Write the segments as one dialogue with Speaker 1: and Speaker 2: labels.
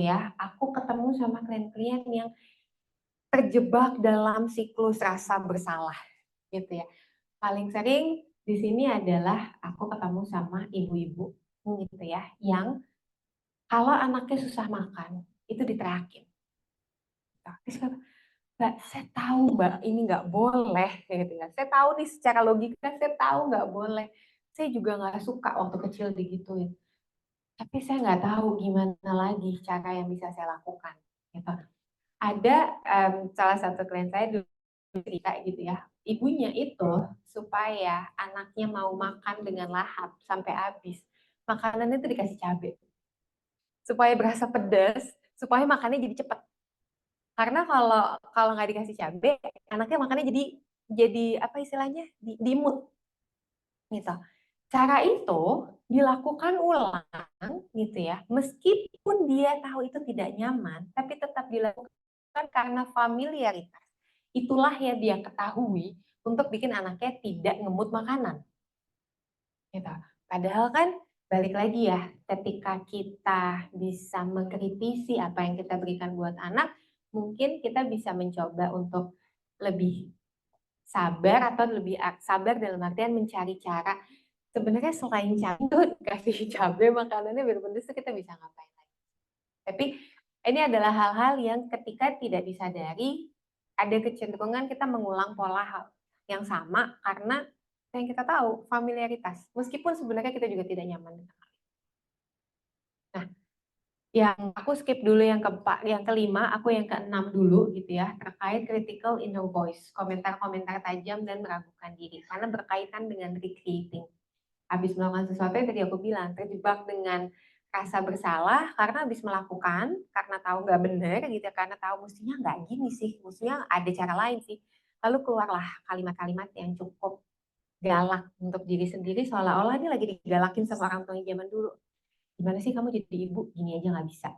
Speaker 1: ya, aku ketemu sama klien-klien yang terjebak dalam siklus rasa bersalah gitu ya. Paling sering di sini adalah aku ketemu sama ibu-ibu gitu ya, yang kalau anaknya susah makan itu diteriakin. Terus kata, Mbak, saya tahu Mbak ini nggak boleh gitu ya. Saya tahu nih secara logika saya tahu nggak boleh. Saya juga nggak suka waktu kecil digituin. Tapi saya nggak tahu gimana lagi cara yang bisa saya lakukan. Gitu. Ada salah satu klien saya dulu cerita gitu ya, ibunya itu supaya anaknya mau makan dengan lahap sampai habis, makanannya itu dikasih cabai supaya berasa pedas, supaya makannya jadi cepet. Karena kalau kalau nggak dikasih cabai, anaknya makannya jadi apa istilahnya di mood gitu. Cara itu dilakukan ulang gitu ya, meskipun dia tahu itu tidak nyaman, tapi tetap dilakukan karena familiaritas. Itulah yang dia ketahui untuk bikin anaknya tidak ngemut makanan. Gitu. Padahal kan balik lagi ya, ketika kita bisa mengkritisi apa yang kita berikan buat anak, mungkin kita bisa mencoba untuk lebih sabar atau lebih sabar dalam artian mencari cara. Sebenarnya selain cabai kasih cabai makanannya berpedes kita bisa ngapain lagi. Tapi ini adalah hal-hal yang ketika tidak disadari ada kecenderungan kita mengulang pola hal yang sama karena yang kita tahu familiaritas. Meskipun sebenarnya kita juga tidak nyaman. Nah, yang aku skip dulu yang keempat, yang kelima, aku yang keenam dulu gitu ya, terkait critical inner voice, komentar-komentar tajam dan meragukan diri, karena berkaitan dengan recreating. Habis melakukan sesuatu yang tadi aku bilang, terjebak dengan rasa bersalah karena habis melakukan, karena tahu nggak benar gitu, karena tahu mestinya nggak gini sih, mestinya ada cara lain sih. Lalu keluarlah kalimat-kalimat yang cukup galak untuk diri sendiri, seolah-olah ini lagi digalakin sama orang tua zaman dulu. Gimana sih kamu jadi ibu, gini aja nggak bisa.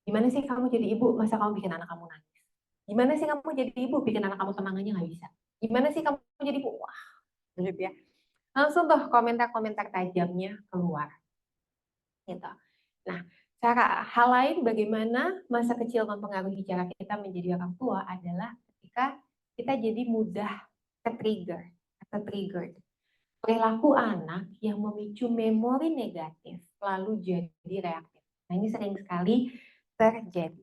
Speaker 1: Gimana sih kamu jadi ibu, masa kamu bikin anak kamu nangis. Gimana sih kamu jadi ibu, bikin anak kamu tenang aja nggak bisa. Gimana sih kamu jadi ibu, wah gitu ya. Langsung tuh komentar-komentar tajamnya keluar gitu. Nah, hal lain bagaimana masa kecil mempengaruhi cara kita menjadi orang tua adalah ketika kita jadi mudah ke-trigger atau triggered. Perilaku anak yang memicu memori negatif lalu jadi reaktif. Nah, ini sering sekali terjadi.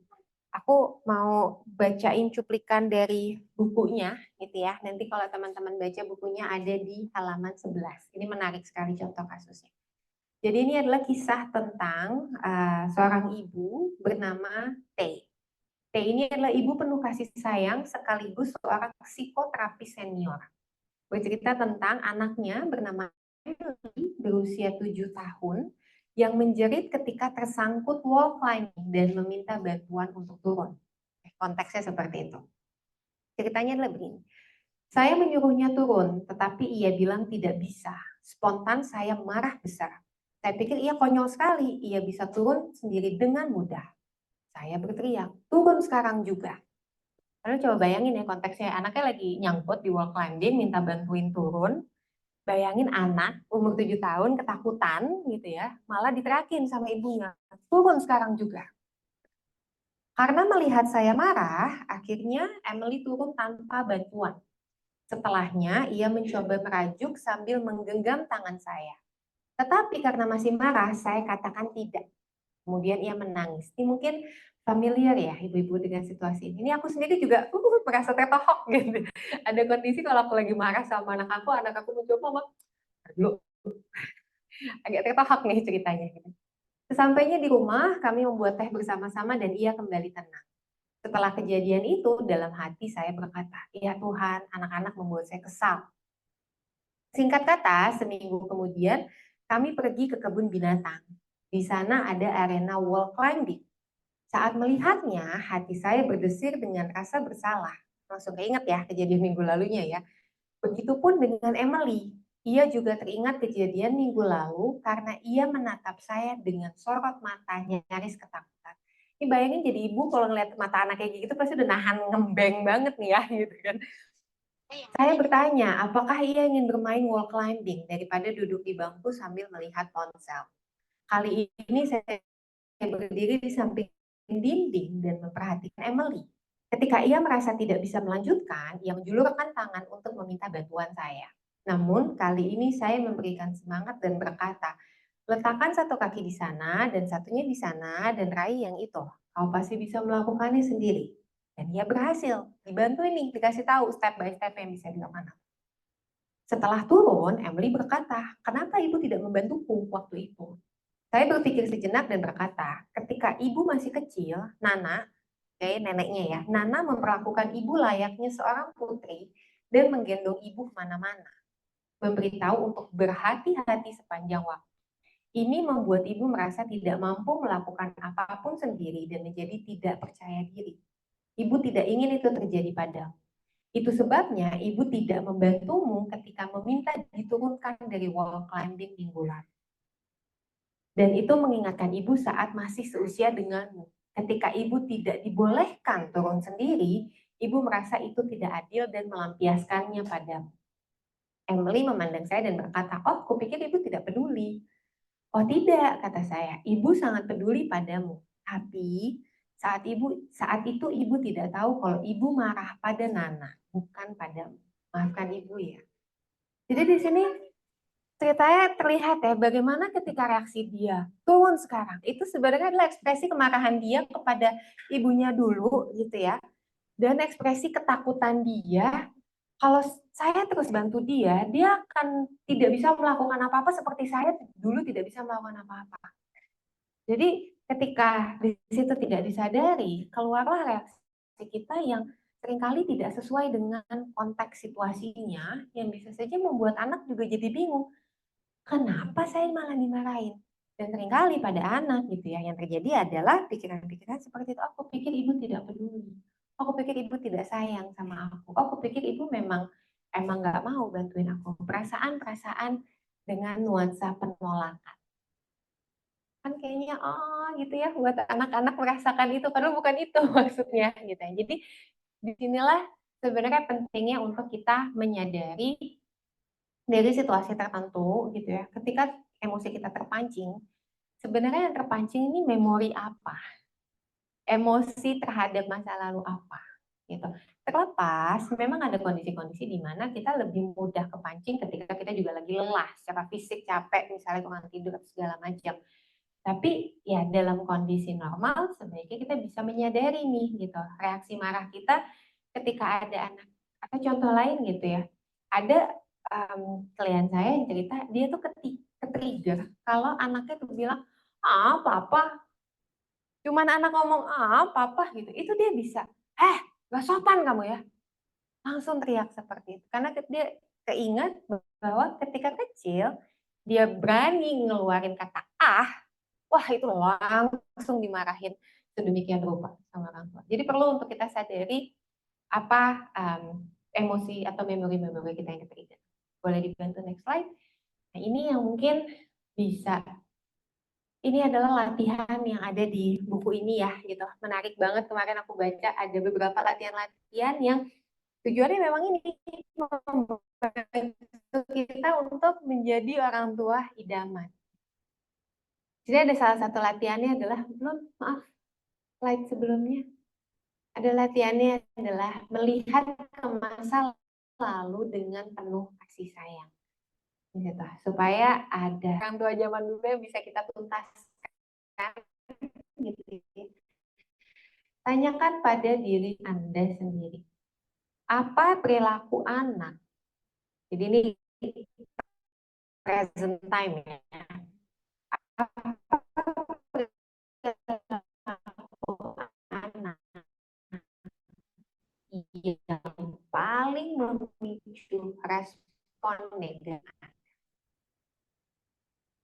Speaker 1: Aku mau bacain cuplikan dari bukunya gitu ya. Nanti kalau teman-teman baca bukunya ada di halaman 11. Ini menarik sekali contoh kasusnya. Jadi ini adalah kisah tentang seorang ibu bernama T. T ini adalah ibu penuh kasih sayang sekaligus seorang psikoterapis senior. Bercerita tentang anaknya bernama Emily berusia 7 tahun yang menjerit ketika tersangkut wall climbing dan meminta bantuan untuk turun. Konteksnya seperti itu. Ceritanya adalah begini. Saya menyuruhnya turun, tetapi ia bilang tidak bisa. Spontan saya marah besar. Saya pikir ia konyol sekali, ia bisa turun sendiri dengan mudah. Saya berteriak, turun sekarang juga. Lalu coba bayangin ya konteksnya, anaknya lagi nyangkut di wall climbing, minta bantuin turun. Bayangin anak umur 7 tahun ketakutan gitu ya, malah diterakin sama ibunya, turun sekarang juga. Karena melihat saya marah, akhirnya Emily turun tanpa bantuan. Setelahnya, ia mencoba merajuk sambil menggenggam tangan saya. Tetapi karena masih marah, saya katakan tidak. Kemudian ia menangis. Ini mungkin familiar ya ibu-ibu dengan situasi ini. Ini aku sendiri juga merasa tertohok gitu. Ada kondisi kalau aku lagi marah sama anak aku mencoba, dulu agak tertohok nih ceritanya. Gitu. Sesampainya di rumah, kami membuat teh bersama-sama dan ia kembali tenang. Setelah kejadian itu, dalam hati saya berkata, ya Tuhan, anak-anak membuat saya kesal. Singkat kata, seminggu kemudian kami pergi ke kebun binatang. Di sana ada arena wall climbing. Saat melihatnya, hati saya berdesir dengan rasa bersalah. Langsung keinget ya kejadian minggu lalunya ya. Begitupun dengan Emily. Ia juga teringat kejadian minggu lalu karena ia menatap saya dengan sorot matanya nyaris ketakutan. Ini bayangin jadi ibu kalau ngeliat mata anak kayak gitu pasti udah nahan ngembeng banget nih ya gitu kan. Saya bertanya, apakah ia ingin bermain wall climbing daripada duduk di bangku sambil melihat ponsel. Kali ini saya berdiri di samping dinding dan memperhatikan Emily. Ketika ia merasa tidak bisa melanjutkan, ia menjulurkan tangan untuk meminta bantuan saya. Namun, kali ini saya memberikan semangat dan berkata, letakkan satu kaki di sana dan satunya di sana dan raih yang itu. Kau pasti bisa melakukannya sendiri. Dan ia berhasil. Dibantu ini, dikasih tahu step by step yang bisa dilakukan. Setelah turun, Emily berkata, kenapa ibu tidak membantuku waktu itu? Saya berpikir sejenak dan berkata, ketika ibu masih kecil, Nana, kayak neneknya ya, Nana memperlakukan ibu layaknya seorang putri dan menggendong ibu kemana-mana. Memberitahu untuk berhati-hati sepanjang waktu. Ini membuat ibu merasa tidak mampu melakukan apapun sendiri dan menjadi tidak percaya diri. Ibu tidak ingin itu terjadi padamu. Itu sebabnya ibu tidak membantumu ketika meminta diturunkan dari wall climbing minggu lalu. Dan itu mengingatkan ibu saat masih seusia denganmu. Ketika ibu tidak dibolehkan turun sendiri, ibu merasa itu tidak adil dan melampiaskannya padamu. Emily memandang saya dan berkata, oh, kupikir ibu tidak peduli. Oh tidak, kata saya, ibu sangat peduli padamu. Tapi saat itu ibu tidak tahu kalau ibu marah pada Nana, bukan padamu. Maafkan ibu ya. Jadi di sini ceritanya terlihat ya bagaimana ketika reaksi dia turun sekarang. Itu sebenarnya adalah ekspresi kemarahan dia kepada ibunya dulu gitu ya. Dan ekspresi ketakutan dia kalau saya terus bantu dia, dia akan tidak bisa melakukan apa-apa seperti saya dulu tidak bisa melakukan apa-apa. Jadi ketika di situ tidak disadari, keluarlah reaksi kita yang seringkali tidak sesuai dengan konteks situasinya, yang bisa saja membuat anak juga jadi bingung. Kenapa saya malah dimarahin? Dan seringkali pada anak gitu ya, yang terjadi adalah pikiran-pikiran seperti itu. Aku pikir ibu tidak peduli. Aku pikir ibu tidak sayang sama aku. Aku pikir ibu emang nggak mau bantuin aku. Perasaan-perasaan dengan nuansa penolakan. Kan kayaknya oh gitu ya buat anak-anak merasakan itu padahal bukan itu maksudnya gitu ya. Jadi disinilah sebenarnya pentingnya untuk kita menyadari dari situasi tertentu gitu ya. Ketika emosi kita terpancing, sebenarnya yang terpancing ini memori apa? Emosi terhadap masa lalu apa? Gitu. Terlepas memang ada kondisi-kondisi di mana kita lebih mudah kepancing ketika kita juga lagi lelah secara fisik, capek, misalnya kurang tidur atau segala macam. Tapi ya dalam kondisi normal sebaiknya kita bisa menyadari nih gitu reaksi marah kita ketika ada anak atau contoh lain gitu ya. Ada klien saya yang cerita dia tuh ketrigger kalau anaknya tuh bilang ah papa, cuman anak ngomong ah papa gitu, itu dia bisa gak sopan kamu ya, langsung teriak seperti itu karena dia keingat bahwa ketika kecil dia berani ngeluarin kata ah. Wah itu langsung dimarahin sedemikian rupa sama orang tua. Jadi perlu untuk kita sadari apa emosi atau memori-memori kita yang ketrigger. Boleh dibantu next slide. Nah ini yang mungkin bisa, ini adalah latihan yang ada di buku ini ya gitu. Menarik banget kemarin aku baca ada beberapa latihan-latihan yang tujuannya memang ini membantu kita untuk menjadi orang tua idaman. Jadi ada salah satu latihannya adalah maaf slide sebelumnya. Ada latihannya adalah melihat ke masa lalu dengan penuh kasih sayang. Gitu. Supaya ada orang tua zaman dulu yang bisa kita tuntaskan. Gitu. Tanyakan pada diri Anda sendiri. Apa perilaku anak? Jadi ini present time ya. Apa perilaku anak yang paling memicu respon negatif?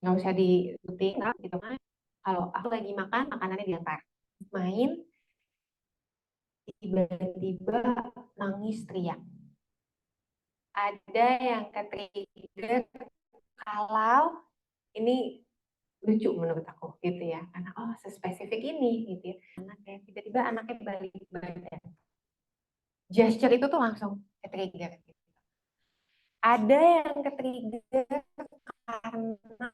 Speaker 1: Nggak usah diikuti, gitu kan. Kalau aku lagi makan, makanannya dilempar. Main, tiba-tiba nangis teriak. Ada yang ketrigger kalau ini lucu menurut aku gitu ya. Karena oh sespesifik ini gitu ya. Anaknya tiba-tiba anaknya balik badan. Gesture itu tuh langsung ketrigger. Gitu. Ada yang ketrigger karena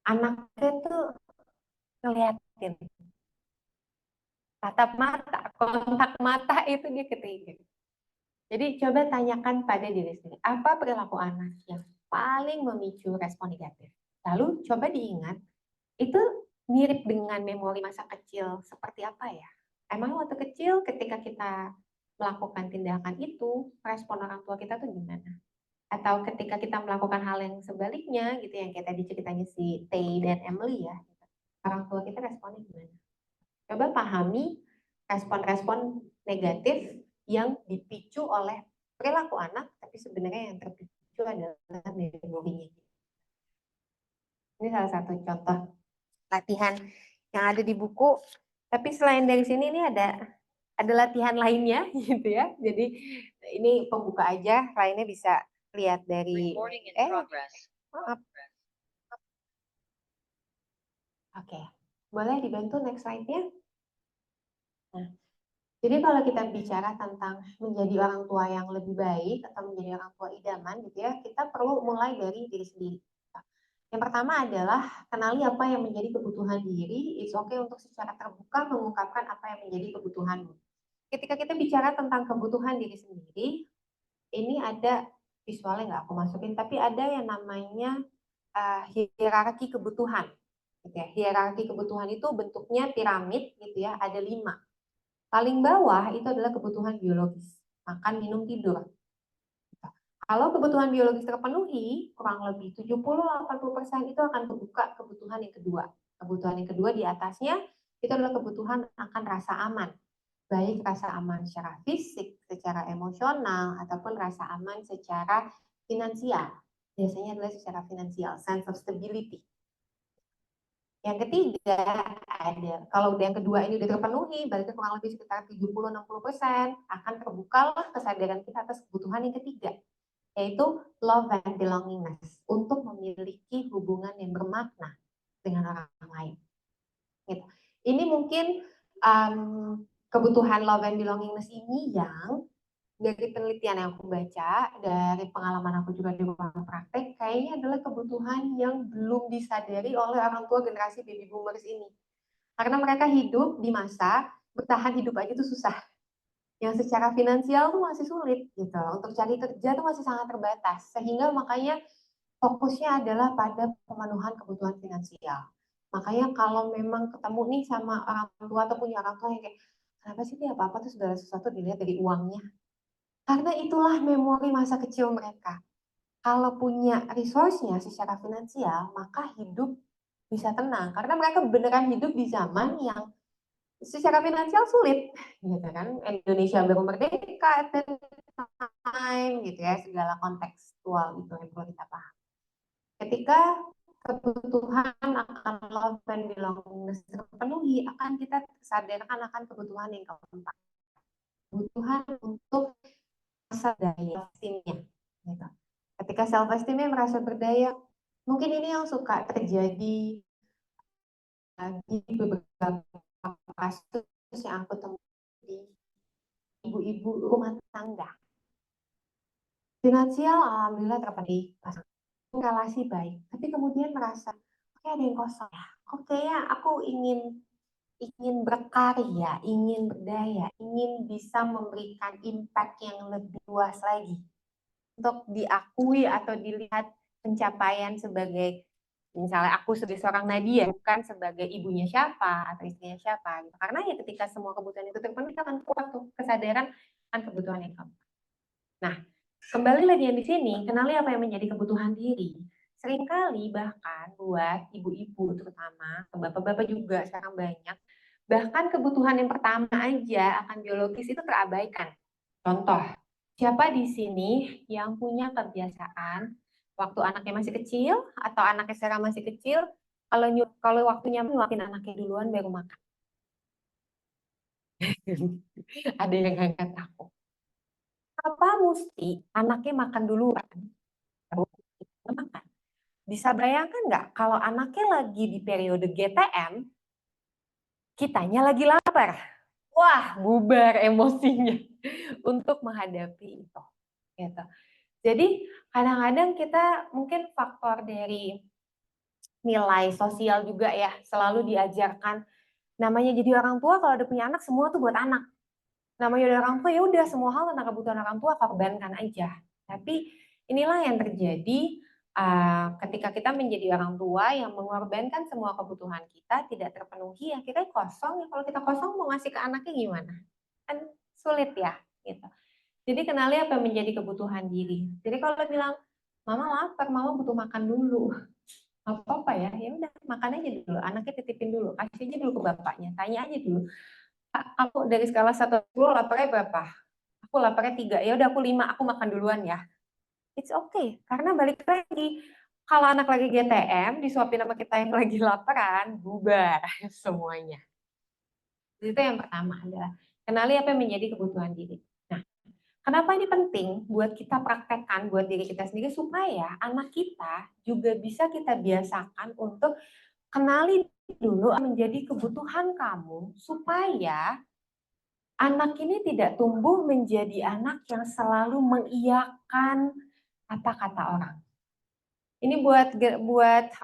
Speaker 1: anaknya tuh ngeliatin tatap mata, kontak mata itu dia ke-trigger. Jadi coba tanyakan pada diri sendiri, apa perilaku anak yang paling memicu respon negatif? Lalu coba diingat, itu mirip dengan memori masa kecil seperti apa ya? Emang waktu kecil ketika kita melakukan tindakan itu, respon orang tua kita tuh gimana? Atau ketika kita melakukan hal yang sebaliknya gitu, yang kayak tadi ceritanya si Tay dan Emily ya, orang tua kita responnya gimana? Coba pahami respon-respon negatif yang dipicu oleh perilaku anak, tapi sebenarnya yang terpicu adalah memorinya. Ini salah satu contoh latihan yang ada di buku. Tapi selain dari sini ini ada latihan lainnya gitu ya. Jadi ini pembuka aja, lainnya bisa lihat dari maaf. Oke. Boleh dibantu next slide-nya? Nah, jadi kalau kita bicara tentang menjadi orang tua yang lebih baik atau menjadi orang tua idaman gitu ya, kita perlu mulai dari diri sendiri. Yang pertama adalah kenali apa yang menjadi kebutuhan diri. It's okay untuk secara terbuka mengungkapkan apa yang menjadi kebutuhanmu. Ketika kita bicara tentang kebutuhan diri sendiri, ini ada visualnya nggak aku masukin, tapi ada yang namanya hierarki kebutuhan. Gitu ya. Hierarki kebutuhan itu bentuknya piramid gitu ya, ada 5. Paling bawah itu adalah kebutuhan biologis, makan, minum, tidur. Kalau kebutuhan biologis terpenuhi, kurang lebih 70-80% itu akan terbuka kebutuhan yang kedua. Kebutuhan yang kedua di atasnya itu adalah kebutuhan akan rasa aman. Baik rasa aman secara fisik, secara emosional, ataupun rasa aman secara finansial. Biasanya adalah secara finansial, sense of stability. Yang ketiga ada, kalau yang kedua ini udah terpenuhi, berarti kurang lebih sekitar 70-60% akan terbuka kesadaran kita atas kebutuhan yang ketiga, yaitu love and belongingness, untuk memiliki hubungan yang bermakna dengan orang lain. Gitu. Ini mungkin kebutuhan love and belongingness ini yang dari penelitian yang aku baca, dari pengalaman aku juga di ruang praktek, kayaknya adalah kebutuhan yang belum disadari oleh orang tua generasi baby boomers ini. Karena mereka hidup di masa bertahan hidup aja tuh susah. Yang secara finansial tuh masih sulit gitu. Untuk cari kerja tuh masih sangat terbatas. Sehingga makanya fokusnya adalah pada pemenuhan kebutuhan finansial. Makanya kalau memang ketemu nih sama orang tua atau punya orang tua yang kayak, kenapa sih dia apa-apa tuh segala sesuatu dilihat dari uangnya? Karena itulah memori masa kecil mereka. Kalau punya resource-nya secara finansial, maka hidup bisa tenang. Karena mereka beneran hidup di zaman yang secara finansial sulit, gitu kan. Indonesia baru merdeka at the time, gitu ya. Segala kontekstual itu yang perlu kita paham. Ketika kebutuhan akan love and belongingness terpenuhi, akan kita sadarkan akan kebutuhan yang keempat. Kebutuhan untuk merasa daya esteemnya. Gitu. Ketika self esteemnya merasa berdaya, mungkin ini yang suka terjadi di beberapa kasus yang aku temui di ibu-ibu rumah tangga. Finansial alhamdulillah terpenuhi, relasi baik, tapi kemudian merasa oke ada yang kosong ya. Oke ya, aku ingin berkarya, ingin berdaya, ingin bisa memberikan impact yang lebih luas lagi. Untuk diakui atau dilihat pencapaian sebagai, misalnya aku sebagai seorang Nadia, bukan sebagai ibunya siapa atau istrinya siapa gitu. Karena ya ketika semua kebutuhan itu terpenuhi, kita akan kuat tuh kesadaran akan kebutuhan yang keempat. Nah, kembali lagi yang di sini, kenali apa yang menjadi kebutuhan diri. Seringkali bahkan buat ibu-ibu terutama, bapak-bapak juga sekarang banyak, bahkan kebutuhan yang pertama aja akan biologis itu terabaikan. Contoh, siapa di sini yang punya kebiasaan waktu anaknya masih kecil atau anaknya sekarang masih kecil, kalau waktunya nyuapin anaknya duluan baru makan. Ada yang ngangkat aku. Apa mesti anaknya makan duluan baru makan? Bisa bayangkan nggak kalau anaknya lagi di periode GTM, kitanya lagi lapar. Wah, bubar emosinya untuk menghadapi itu. Gitu. Jadi kadang-kadang kita mungkin faktor dari nilai sosial juga ya, selalu diajarkan Namanya jadi orang tua, kalau udah punya anak, semua tuh buat anak. Namanya udah orang tua, ya udah semua hal tentang kebutuhan orang tua korbankan aja. Tapi inilah yang terjadi ketika kita menjadi orang tua yang mengorbankan semua kebutuhan kita tidak terpenuhi, akhirnya kosong. Ya kalau kita kosong mau ngasih ke anaknya gimana? Kan sulit ya, gitu. Jadi kenali apa yang menjadi kebutuhan diri. Jadi kalau bilang, mama lapar, mama butuh makan dulu. Gak apa-apa ya, ya udah makan aja dulu. Anaknya titipin dulu, kasih aja dulu ke bapaknya, tanya aja dulu. Kak, aku dari skala 1 ke 10 laparnya berapa? Aku laparnya 3, ya udah aku 5, aku makan duluan ya. It's okay, karena balik lagi, kalau anak lagi GTM, disuapin sama kita yang lagi laparan, bubar semuanya. Itu yang pertama adalah, kenali apa yang menjadi kebutuhan diri. Nah, kenapa ini penting buat kita praktekkan buat diri kita sendiri, supaya anak kita juga bisa kita biasakan untuk kenali dulu menjadi kebutuhan kamu, supaya anak ini tidak tumbuh menjadi anak yang selalu mengiyakan apa kata orang. Ini buat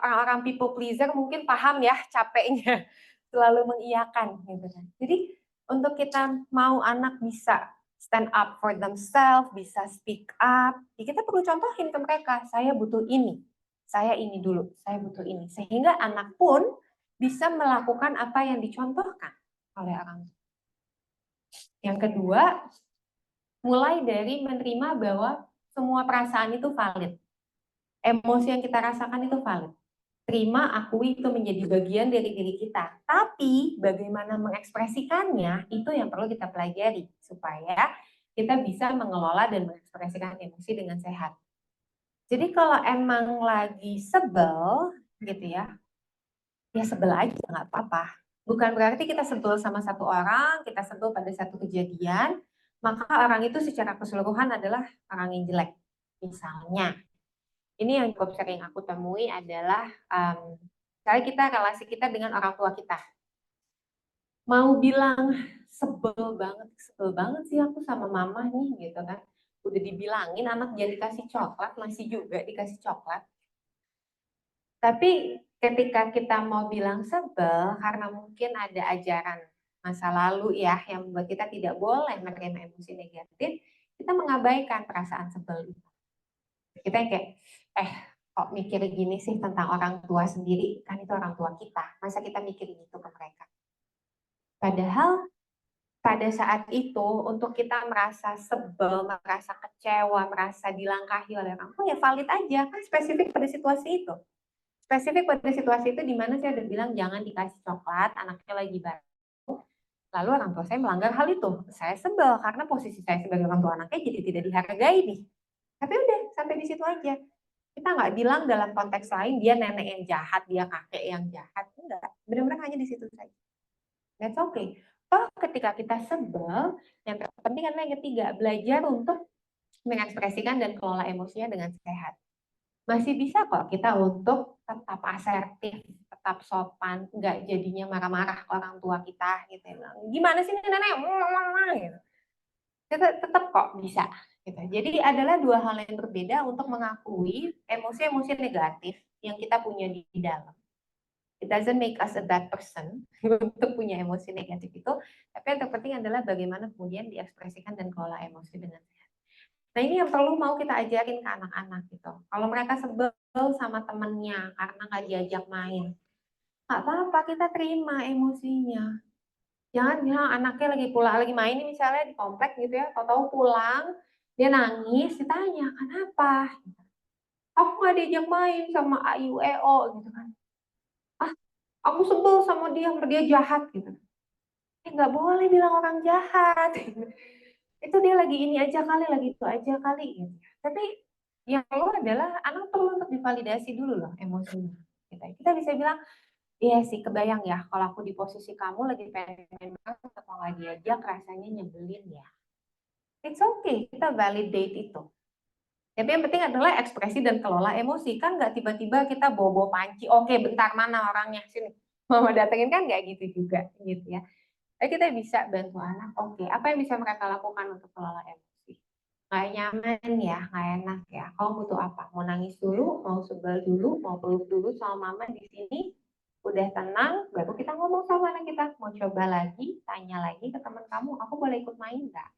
Speaker 1: orang-orang people pleaser mungkin paham ya capeknya selalu mengiyakan gitu kan. Jadi untuk kita mau anak bisa stand up for themselves, bisa speak up, ya kita perlu contohin ke mereka, saya butuh ini, saya ini dulu, saya butuh ini. Sehingga anak pun bisa melakukan apa yang dicontohkan oleh orang tua. Yang kedua, mulai dari menerima bahwa semua perasaan itu valid. Emosi yang kita rasakan itu valid. Terima, akui, itu menjadi bagian dari diri kita. Tapi bagaimana mengekspresikannya itu yang perlu kita pelajari supaya kita bisa mengelola dan mengekspresikan emosi dengan sehat. Jadi kalau emang lagi sebel gitu ya sebel aja nggak apa-apa. Bukan berarti kita sebel sama satu orang, kita sebel pada satu kejadian, maka orang itu secara keseluruhan adalah orang yang jelek. Misalnya, ini yang cukup sering aku temui adalah misalnya relasi kita dengan orang tua kita. Mau bilang sebel banget sih aku sama mama nih gitu kan. Udah dibilangin anak jangan dikasih coklat, masih juga dikasih coklat. Tapi ketika kita mau bilang sebel karena mungkin ada ajaran masa lalu ya yang membuat kita tidak boleh menerima emosi negatif, kita mengabaikan perasaan sebel itu. Kita yang kayak, kok mikir gini sih tentang orang tua sendiri, kan itu orang tua kita, masa kita mikirin itu ke mereka. Padahal pada saat itu untuk kita merasa sebel, merasa kecewa, merasa dilangkahi oleh orang tua ya valid aja, kan spesifik pada situasi itu. Spesifik pada situasi itu di mana saya udah bilang jangan dikasih coklat, anaknya lagi baru. Lalu orang tua saya melanggar hal itu. Saya sebel karena posisi saya sebagai orang tua anaknya jadi tidak dihargai nih. Tapi udah sampai di situ aja. Kita nggak bilang dalam konteks lain dia nenek yang jahat, dia kakek yang jahat. Enggak, benar-benar hanya di situ saja. That's okay. Toh ketika kita sebel, yang terpenting adalah yang ketiga, belajar untuk mengekspresikan dan kelola emosinya dengan sehat. Masih bisa kok kita untuk tetap asertif, tetap sopan, nggak jadinya marah-marah ke orang tua kita gitu ya. Gimana sih nenek? Gitu. Tetap kok bisa. Gitu. Jadi adalah dua hal yang berbeda untuk mengakui emosi-emosi negatif yang kita punya di dalam. It doesn't make us a bad person untuk punya emosi negatif itu, tapi yang terpenting adalah bagaimana kemudian diekspresikan dan kelola emosi dengan sehat. Nah ini yang perlu mau kita ajarin ke anak-anak gitu. Kalau mereka sebel sama temennya karena nggak diajak main, nggak apa-apa, kita terima emosinya. Jangan bilang anaknya lagi main misalnya di komplek gitu ya, tahu-tahu pulang dia nangis, ditanya kenapa? Aku nggak diajak main sama Ayu EO gitu kan. Ah, aku sebel sama dia jahat gitu. Nggak boleh bilang orang jahat. Itu dia lagi ini aja kali, lagi itu aja kali gitu. Tapi yang perlu adalah anak perlu untuk divalidasi dulu loh emosinya. Kita bisa bilang, iya sih kebayang ya kalau aku di posisi kamu lagi pengen banget atau nggak diajak rasanya nyebelin ya. It's okay, kita validate itu. Tapi yang penting adalah ekspresi dan kelola emosi. Kan nggak tiba-tiba kita bobo panci, oke bentar mana orangnya sini. Mama datengin kan nggak gitu juga gitu ya. Jadi kita bisa bantu anak, oke, apa yang bisa mereka lakukan untuk kelola emosi? Nggak nyaman ya, nggak enak ya. Kamu butuh apa? Mau nangis dulu, mau sebel dulu, mau peluk dulu sama mama di sini? Udah tenang, baru kita ngomong sama anak kita, mau coba lagi, tanya lagi ke teman kamu, aku boleh ikut main nggak?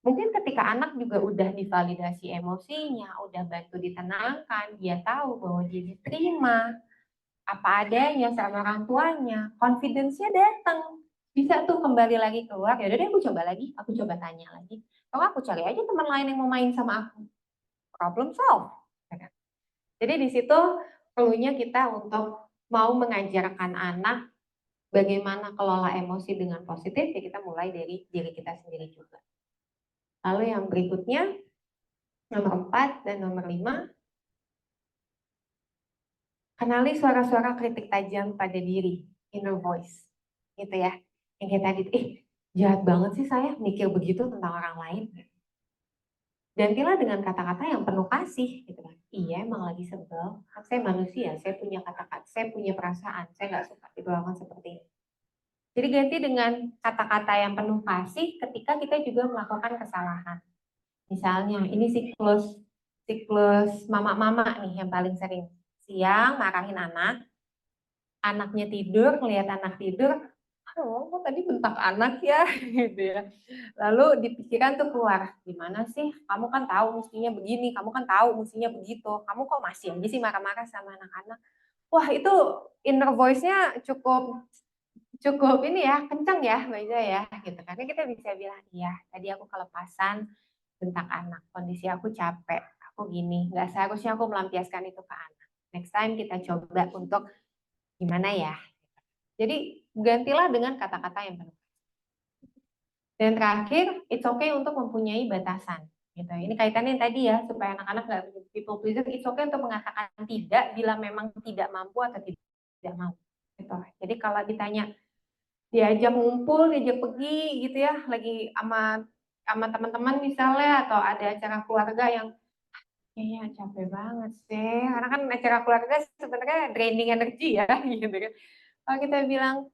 Speaker 1: Mungkin ketika anak juga udah divalidasi emosinya, udah bantu ditenangkan, dia tahu bahwa dia diterima, apa adanya sama orang tuanya, confidence-nya datang. Bisa tuh kembali lagi keluar, ya udah deh aku coba lagi, aku coba tanya lagi. Kalau aku cari aja teman lain yang mau main sama aku. Problem solve. Jadi di situ perlunya kita untuk mau mengajarkan anak bagaimana kelola emosi dengan positif, ya kita mulai dari diri kita sendiri juga. Lalu yang berikutnya, nomor 4 dan nomor 5, kenali suara-suara kritik tajam pada diri, inner voice. Gitu ya. Yang kayak tadi, jahat banget sih saya mikir begitu tentang orang lain. Gantilah dengan kata-kata yang penuh kasih. Gitu kan. Iya, emang lagi sebel. Saya manusia, saya punya kata-kata, saya punya perasaan, saya nggak suka diperlakukan seperti ini. Jadi ganti dengan kata-kata yang penuh kasih ketika kita juga melakukan kesalahan. Misalnya, ini siklus mama-mama nih yang paling sering. Siang marahin anak, anaknya tidur, ngelihat anak tidur, oh kok tadi bentak anak ya, gitu ya. Lalu di pikiran tuh keluar, gimana sih, kamu kan tahu mestinya begini, kamu kan tahu mestinya begitu, kamu kok masih aja sih marah-marah sama anak-anak. Wah itu inner voice-nya cukup cukup ini ya, kencang ya Mbak Iza ya, gitu. Karena kita bisa bilang, iya tadi aku kelepasan bentak anak, kondisi aku capek, aku gini, nggak seharusnya aku melampiaskan itu ke anak. Next time kita coba untuk gimana ya. Jadi gantilah dengan kata-kata yang penuh. Dan terakhir, it's okay untuk mempunyai batasan. Gitu. Ini kaitannya yang tadi ya, supaya anak-anak nggak menjadi people pleaser, it's okay untuk mengatakan tidak bila memang tidak mampu atau tidak mau. Gitu. Jadi kalau ditanya diajak ngumpul, diajak pergi gitu ya, lagi sama teman-teman misalnya, atau ada acara keluarga yang kayaknya capek banget sih, karena kan acara keluarga sebenarnya draining energi ya, gitu kan. Kalau kita bilang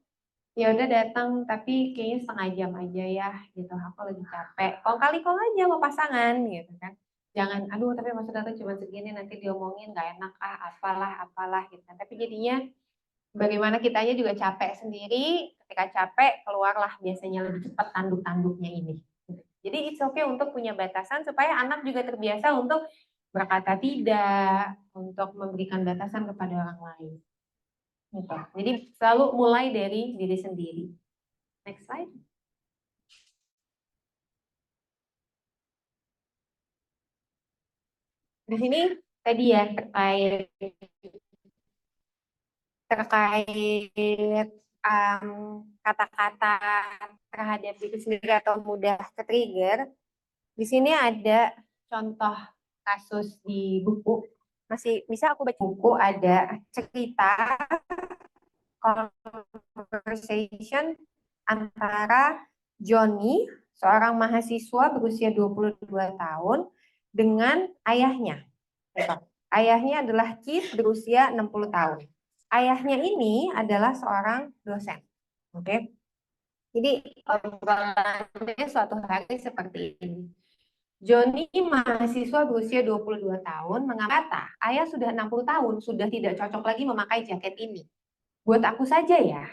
Speaker 1: ya udah datang tapi kayaknya setengah jam aja ya gitu, aku lagi capek, kong kali kong aja mau pasangan gitu kan, jangan aduh tapi maksud aku cuma segini nanti diomongin nggak enak apalah apalah gitu kan. Tapi jadinya bagaimana kitanya juga capek sendiri, ketika capek keluarlah biasanya lebih cepat tanduk-tanduknya ini. Jadi it's okay untuk punya batasan supaya anak juga terbiasa untuk berkata tidak, untuk memberikan batasan kepada orang lain. Gitu. Jadi selalu mulai dari diri sendiri. Next slide. Di sini tadi ya terkait kata-kata terhadap diri sendiri atau mudah ke-trigger. Di sini ada contoh kasus di buku. Masih bisa aku baca buku, ada cerita conversation antara Johnny, seorang mahasiswa berusia 22 tahun, dengan ayahnya. Ayahnya adalah Keith, berusia 60 tahun. Ayahnya ini adalah seorang dosen. Oke. Jadi obrolannya suatu hari seperti ini. Johnny, mahasiswa berusia 22 tahun, mengatakan, ayah sudah 60 tahun, sudah tidak cocok lagi memakai jaket ini. Buat aku saja ya.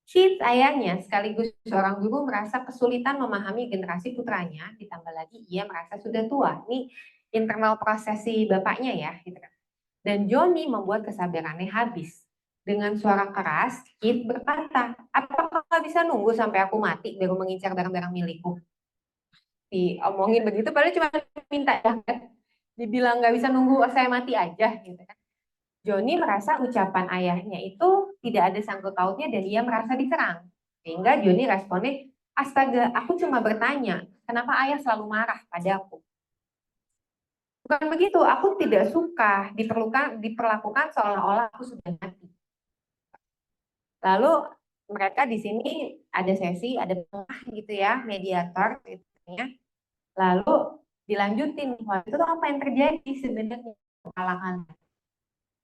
Speaker 1: Keith, ayahnya, sekaligus seorang guru, merasa kesulitan memahami generasi putranya, ditambah lagi ia merasa sudah tua. Ini internal prosesi bapaknya ya. Gitu kan. Dan Johnny membuat kesabarannya habis. Dengan suara keras, Keith berkata, apakah bisa nunggu sampai aku mati baru mengincar barang-barang milikku? Diomongin begitu, padahal cuma minta ya, kan? Dibilang nggak bisa nunggu saya mati aja, gitu kan. Johnny merasa ucapan ayahnya itu tidak ada sangkut pautnya dan ia merasa diserang. Sehingga Johnny responnya, astaga, aku cuma bertanya, kenapa ayah selalu marah padaku? Bukan begitu, aku tidak suka diperlakukan seolah-olah aku sudah mati. Lalu mereka di sini ada sesi, ada tengah gitu ya, mediator gitu ya. Lalu dilanjutin, waktu itu apa yang terjadi sebenarnya kalangan.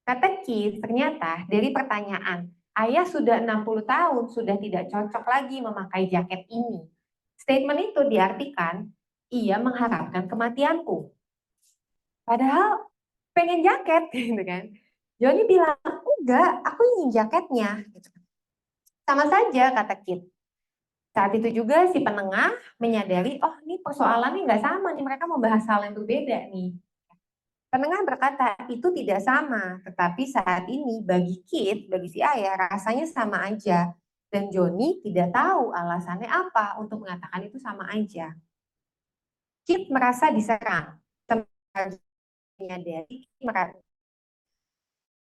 Speaker 1: Kata Keith, ternyata dari pertanyaan, ayah sudah 60 tahun, sudah tidak cocok lagi memakai jaket ini. Statement itu diartikan, ia mengharapkan kematianku. Padahal pengen jaket gitu kan. Johnny bilang, enggak, aku ingin jaketnya. Gitu. Sama saja, kata Kit. Saat itu juga si penengah menyadari, oh ini persoalannya nggak sama nih, mereka membahas hal yang berbeda nih. Penengah berkata, itu tidak sama, tetapi saat ini bagi Kit, bagi si ayah, rasanya sama aja. Dan Joni tidak tahu alasannya apa untuk mengatakan itu sama aja. Kit merasa diserang. Menyadari,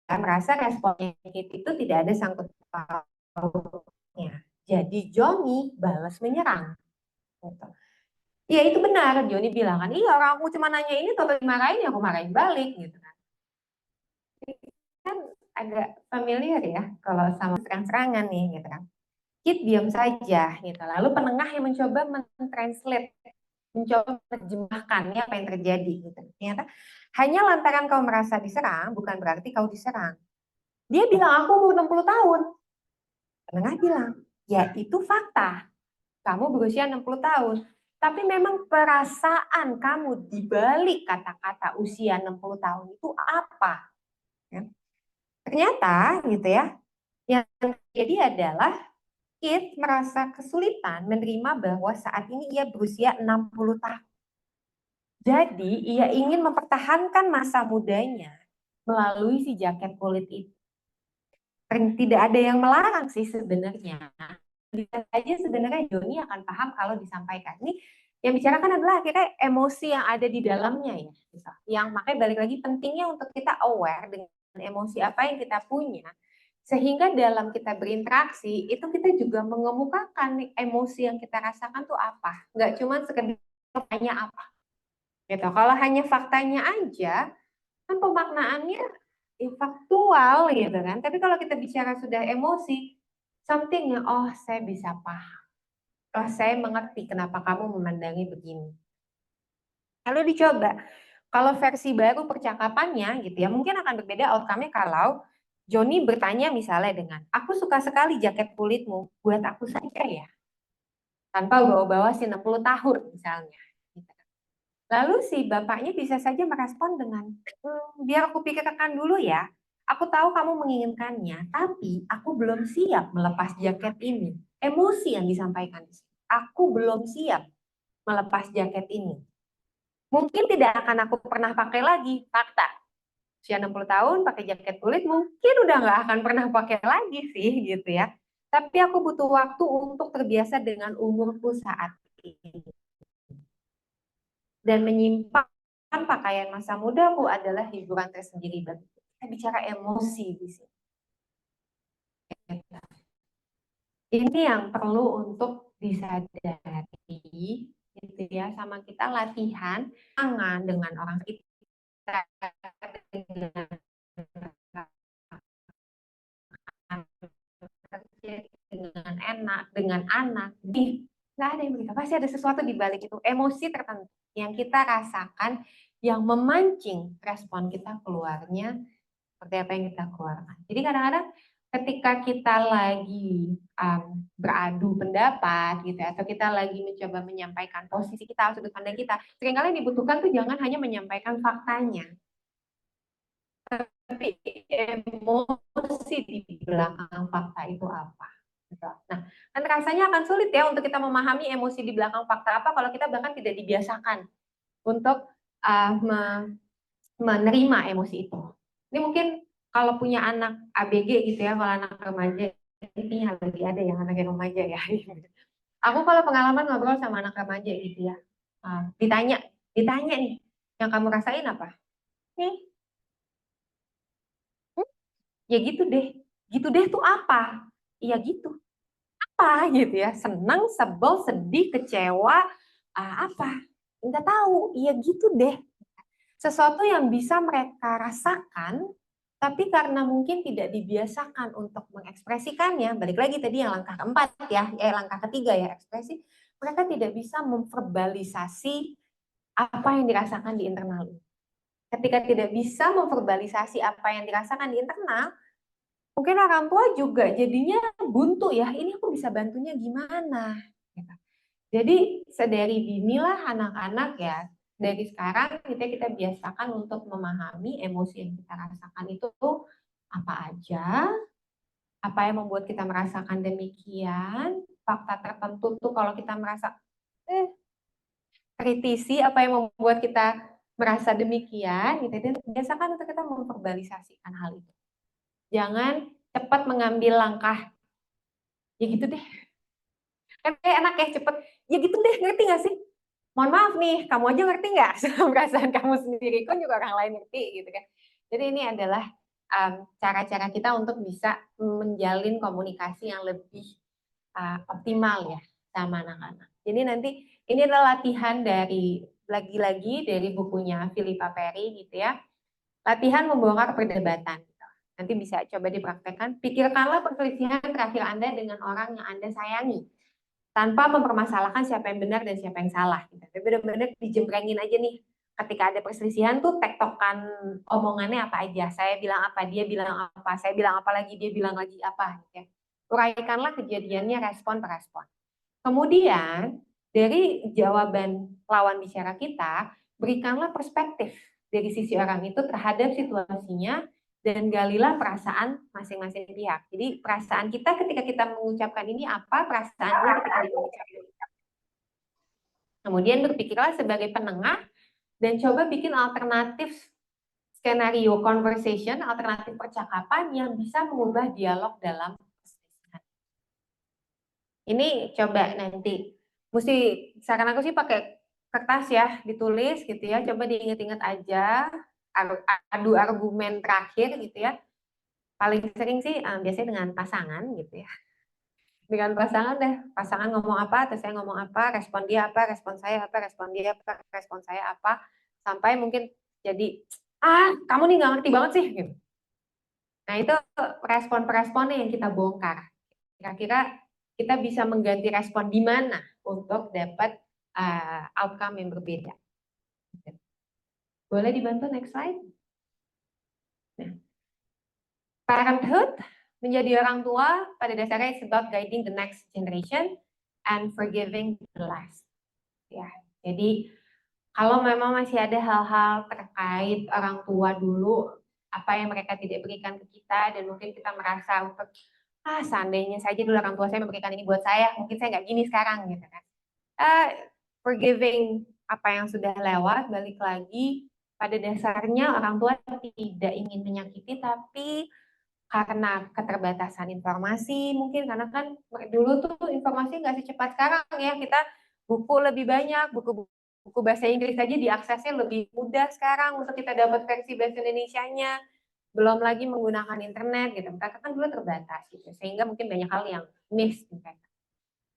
Speaker 1: merasa responnya Kit itu tidak ada sangkut pautnya. Jadi Joni balas menyerang. Gitu. Ya itu benar, Joni bilang kan, iya orang aku cuma nanya ini, kalau dimarahin ya aku marahin balik gitu kan. Kan agak familiar ya kalau sama serang-serangan nih gitu kan. Kit diam saja gitu. Lalu penengah yang mencoba mentranslate, mencoba menerjemahkan apa yang terjadi gitu. Ternyata hanya lantaran kau merasa diserang bukan berarti kau diserang. Dia bilang aku umur 60 tahun. Penengah bilang, ya itu fakta. Kamu berusia 60 tahun. Tapi memang perasaan kamu di balik kata-kata usia 60 tahun itu apa? Ya. Ternyata gitu ya, yang terjadi adalah Kit merasa kesulitan menerima bahwa saat ini ia berusia 60 tahun. Jadi ia ingin mempertahankan masa mudanya melalui si jaket kulit itu. Tidak ada yang melarang sih sebenarnya. Bisa saja sebenarnya Joni akan paham kalau disampaikan. Ini yang bicarakan adalah akhirnya emosi yang ada di dalamnya ya. Yang makanya balik lagi pentingnya untuk kita aware dengan emosi apa yang kita punya. Sehingga dalam kita berinteraksi, itu kita juga mengemukakan emosi yang kita rasakan tuh apa. Nggak cuma sekedar faktanya apa. Gitu. Kalau hanya faktanya aja, kan pemaknaannya faktual gitu kan. Tapi kalau kita bicara sudah emosi, something yang, oh saya bisa paham. Oh saya mengerti kenapa kamu memandangi begini. Lalu dicoba. Kalau versi baru percakapannya gitu ya, mungkin akan berbeda outcome-nya kalau Joni bertanya misalnya dengan, aku suka sekali jaket kulitmu, buat aku saja ya. Tanpa bawa-bawa si 60 tahun misalnya. Lalu si bapaknya bisa saja merespon dengan, biar aku pikirkan dulu ya. Aku tahu kamu menginginkannya, tapi aku belum siap melepas jaket ini. Emosi yang disampaikan. Aku belum siap melepas jaket ini. Mungkin tidak akan aku pernah pakai lagi, fakta. Usia 60 tahun pakai jaket kulit mungkin udah nggak akan pernah pakai lagi sih gitu ya. Tapi aku butuh waktu untuk terbiasa dengan umurku saat ini. Dan menyimpan pakaian masa mudaku adalah hiburan tersendiri bagiku. Kita bicara emosi di sini. Ini yang perlu untuk disadari gitu ya, sama kita latihan tangan dengan orang kita, dengan enak, dengan anak, nggak ada yang begitu. Pasti ada sesuatu di balik itu, emosi tertentu yang kita rasakan, yang memancing respon kita keluarnya seperti apa yang kita keluarkan. Jadi kadang-kadang ketika kita lagi beradu pendapat gitu atau kita lagi mencoba menyampaikan posisi kita, sudut pandang kita, seringkali yang dibutuhkan tuh jangan hanya menyampaikan faktanya, tapi emosi di belakang fakta itu apa. Nah, kan rasanya akan sulit ya untuk kita memahami emosi di belakang fakta apa kalau kita bahkan tidak dibiasakan untuk menerima emosi itu. Ini mungkin kalau punya anak ABG gitu ya, kalau anak remaja, ini lagi ada yang anak remaja ya. Aku kalau pengalaman ngobrol sama anak remaja gitu ya, ditanya nih, yang kamu rasain apa? Nih, ya gitu deh tuh apa? Iya gitu, apa gitu ya? Senang, sebel, sedih, kecewa, apa? Nggak tahu, iya gitu deh. Sesuatu yang bisa mereka rasakan, tapi karena mungkin tidak dibiasakan untuk mengekspresikannya, balik lagi tadi yang langkah keempat ya, langkah ketiga ya, ekspresi, mereka tidak bisa memverbalisasi apa yang dirasakan di internal. Ketika tidak bisa memverbalisasi apa yang dirasakan di internal, mungkin orang tua juga jadinya buntu ya, ini aku bisa bantunya gimana? Jadi sedari dinilah anak-anak ya, dari sekarang kita biasakan untuk memahami emosi yang kita rasakan itu Apa aja? Apa yang membuat kita merasakan demikian? Fakta tertentu tuh kalau kita merasa kritisi apa yang membuat kita merasa demikian gitu. Dan biasakan untuk kita memverbalisasikan hal itu. Jangan cepat mengambil langkah. Ya gitu deh. Kan kayak enak ya cepet. Ya gitu deh, ngerti gak sih? Mohon maaf nih, kamu aja ngerti nggak perasaan kamu sendiri, kan juga orang lain ngerti gitu kan. Jadi ini adalah cara-cara kita untuk bisa menjalin komunikasi yang lebih optimal ya sama anak-anak. Jadi nanti ini adalah latihan dari lagi-lagi dari bukunya Philippa Perry gitu ya. Latihan membongkar perdebatan. Gitu. Nanti bisa coba dipraktekkan. Pikirkanlah perselisihan terakhir Anda dengan orang yang Anda sayangi tanpa mempermasalahkan siapa yang benar dan siapa yang salah. Gitu. Tapi benar-benar dijembrengin aja nih. Ketika ada perselisihan tuh tektokan omongannya apa aja. Saya bilang apa, dia bilang apa, saya bilang apa lagi, dia bilang lagi apa. Gitu ya. Uraikanlah kejadiannya respon per respon. Kemudian dari jawaban lawan bicara kita, berikanlah perspektif dari sisi orang itu terhadap situasinya dan galilah perasaan masing-masing pihak. Jadi perasaan kita ketika kita mengucapkan ini apa, perasaan dia ketika dia mengucapkan ini. Kemudian berpikirlah sebagai penengah dan coba bikin alternatif skenario conversation, alternatif percakapan yang bisa mengubah dialog dalam perselisihan. Ini coba nanti, mesti saran aku sih pakai kertas ya, ditulis gitu ya, coba diinget-inget aja, adu argumen terakhir gitu ya. Paling sering sih biasanya dengan pasangan gitu ya. Dengan pasangan deh, pasangan ngomong apa, terus saya ngomong apa, respon dia apa, respon saya apa, respon dia apa, respon saya apa, sampai mungkin jadi, kamu nih nggak ngerti banget sih gitu. Nah itu respon-responnya yang kita bongkar. Kira-kira kita bisa mengganti respon di mana untuk dapat outcome yang berbeda. Boleh dibantu next slide? Nah, parenthood, menjadi orang tua pada dasarnya it's about guiding the next generation and forgiving the last. Ya, jadi kalau memang masih ada hal-hal terkait orang tua dulu, apa yang mereka tidak berikan ke kita, dan mungkin kita merasa untuk, seandainya saja dulu orang tua saya memberikan ini buat saya, mungkin saya nggak gini sekarang, gitu kan. Forgiving apa yang sudah lewat, balik lagi, pada dasarnya orang tua tidak ingin menyakiti, tapi karena keterbatasan informasi, mungkin karena kan dulu tuh informasi nggak secepat sekarang ya, kita buku lebih banyak, buku bahasa Inggris saja diaksesnya lebih mudah sekarang untuk kita dapat versi bahasa Indonesianya, belum lagi menggunakan internet gitu. Mereka kan dulu terbatas gitu, sehingga mungkin banyak hal yang miss gitu.